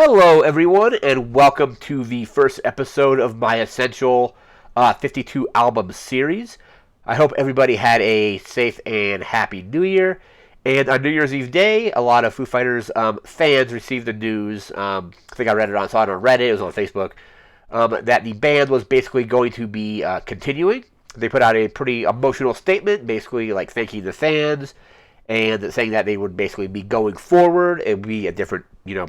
Hello, everyone, and welcome to the first episode of my Essential 52 album series. I hope everybody had a safe and happy New Year. And on New Year's Eve day, a lot of Foo Fighters fans received the news. I think I read it saw it on Reddit, it was on Facebook, that the band was basically going to be continuing. They put out a pretty emotional statement, basically like thanking the fans and saying that they would basically be going forward and be a different,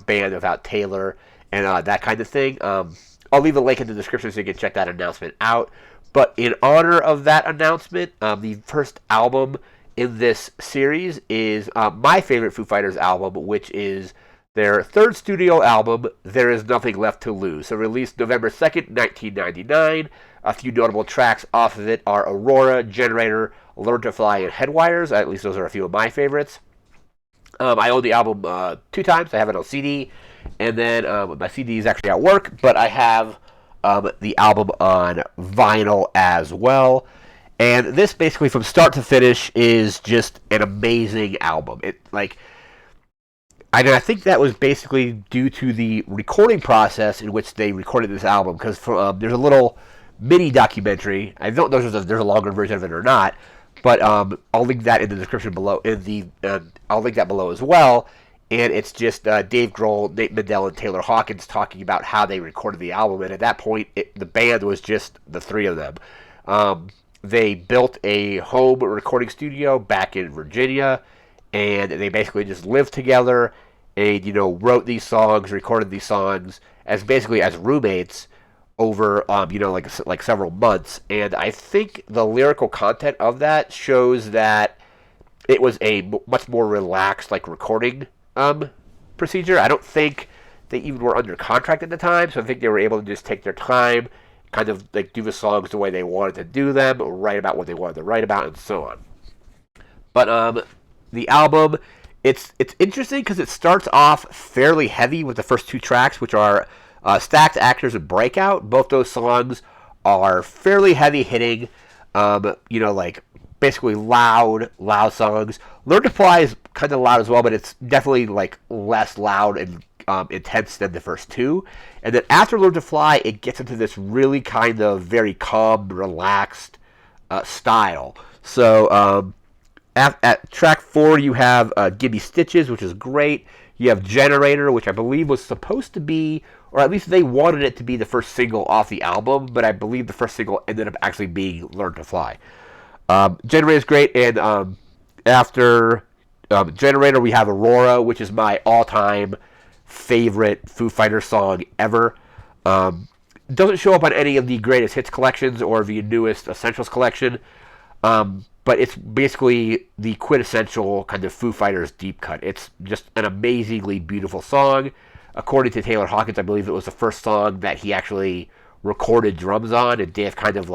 band without Taylor and that kind of thing. I'll leave a link in the description so you can check that announcement out. But in honor of that announcement, the first album in this series is my favorite Foo Fighters album, which is their third studio album, There Is Nothing Left to Lose. So released November 2nd, 1999. A few notable tracks off of it are Aurora, Generator, Learn to Fly, and Headwires. At least those are a few of my favorites. I own the album 2 times. I have it on CD, and then my CD is actually at work, but I have the album on vinyl as well. And this basically, from start to finish, is just an amazing album. I think that was basically due to the recording process in which they recorded this album, because there's a little mini documentary. I don't know if there's a longer version of it or not, but I'll link that in the description below. I'll link that below as well. And it's just Dave Grohl, Nate Mendel, and Taylor Hawkins talking about how they recorded the album. And at that point, the band was just the three of them. They built a home recording studio back in Virginia, and they basically just lived together and wrote these songs, recorded these songs as basically as roommates over like several months. And I think the lyrical content of that shows that it was a much more relaxed recording procedure. I don't think they even were under contract at the time, so I think they were able to just take their time, kind of do the songs the way they wanted to do them, write about what they wanted to write about, and so on. But the album, it's interesting because it starts off fairly heavy with the first two tracks, which are Stacked Actors and Breakout. Both those songs are fairly heavy hitting, basically loud songs. Learn to Fly is kind of loud as well, but it's definitely less loud and intense than the first two. And then after Learn to Fly, it gets into this really kind of very calm, relaxed style. So at track 4, you have Gimme Stitches, which is great. You have Generator, which I believe was supposed to be, or at least they wanted it to be, the first single off the album, but I believe the first single ended up actually being Learn to Fly. Generator is great, and after Generator, we have Aurora, which is my all-time favorite Foo Fighters song ever. Doesn't show up on any of the greatest hits collections or the newest Essentials collection, but it's basically the quintessential kind of Foo Fighters deep cut. It's just an amazingly beautiful song. According to Taylor Hawkins, I believe it was the first song that he actually recorded drums on, and Dave kind of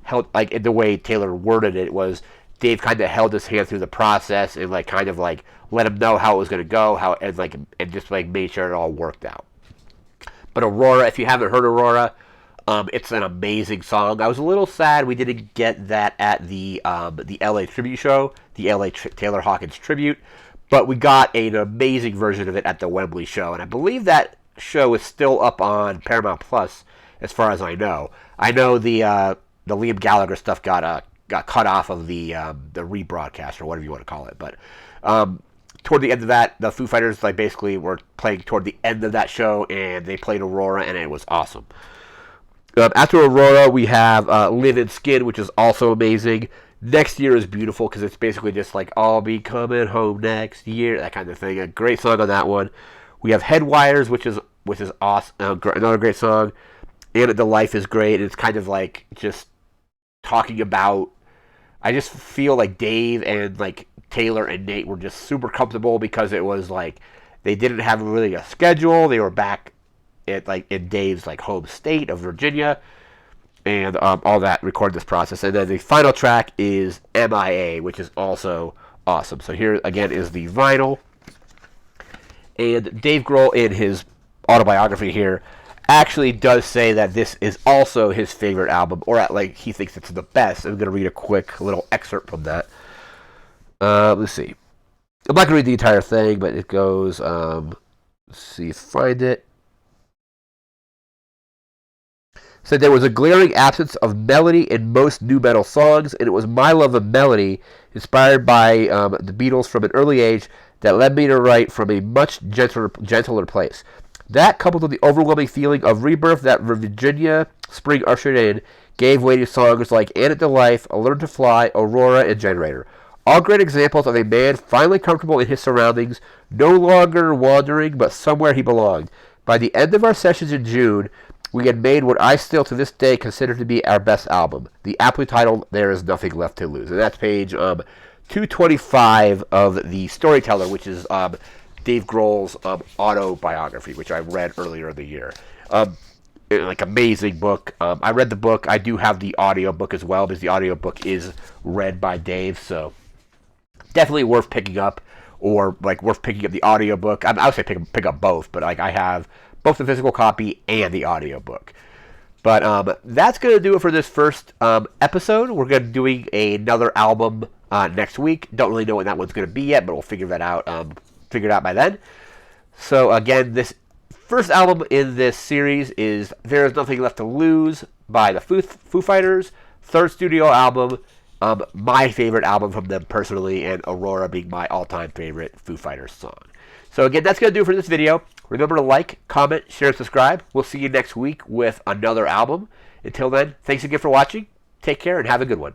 held, in the way Taylor worded it was, Dave kind of held his hand through the process and let him know how it was going to go, and just made sure it all worked out. But Aurora, if you haven't heard Aurora, it's an amazing song. I was a little sad we didn't get that at the LA tribute show, the LA Taylor Hawkins tribute, but we got an amazing version of it at the Wembley show, and I believe that show is still up on Paramount Plus, as far as I know. I know the Liam Gallagher stuff got cut off of the rebroadcast, or whatever you want to call it, but toward the end of that, the Foo Fighters basically were playing toward the end of that show, and they played Aurora, and it was awesome. After Aurora, we have Live in Skin, which is also amazing. Next Year is beautiful because it's basically just I'll be coming home next year, that kind of thing. A great song on that one. We have Headwires, which is awesome, another great song. And The Life is great. It's kind of just talking about. I just feel like Dave and Taylor and Nate were just super comfortable because it was they didn't have really a schedule. They were back at in Dave's home state of Virginia, and all that recorded this process. And then the final track is MIA, which is also awesome. So here again is the vinyl, and Dave Grohl in his autobiography here actually does say that this is also his favorite album, or he thinks it's the best. I'm going to read a quick little excerpt from that. Let's see. I'm not going to read the entire thing, but it goes, let's see, find it. said there was a glaring absence of melody in most nu metal songs, and it was my love of melody, inspired by the Beatles from an early age, that led me to write from a much gentler place. That, coupled with the overwhelming feeling of rebirth that Virginia spring ushered in, gave way to songs like Antidote to Life, A Learn to Fly, Aurora, and Generator. All great examples of a man finally comfortable in his surroundings, no longer wandering, but somewhere he belonged. By the end of our sessions in June, we had made what I still to this day consider to be our best album, the aptly titled There Is Nothing Left to Lose. And that's page 225 of The Storyteller, which is Dave Grohl's autobiography, which I read earlier in the year. Amazing book. I read the book. I do have the audio book as well, because the audio book is read by Dave, so definitely worth picking up, or worth picking up the audio book. I would say pick up both, but I have both the physical copy and the audio book. But that's going to do it for this first episode. We're going to be doing another album next week. Don't really know when that one's going to be yet, but we'll figure that out. Figure it out by then. So again, this first album in this series is There Is Nothing Left to Lose by the Foo Fighters. Third studio album. My favorite album from them personally, and Aurora being my all-time favorite Foo Fighters song. So again, that's going to do it for this video. Remember to like, comment, share, and subscribe. We'll see you next week with another album. Until then, thanks again for watching. Take care and have a good one.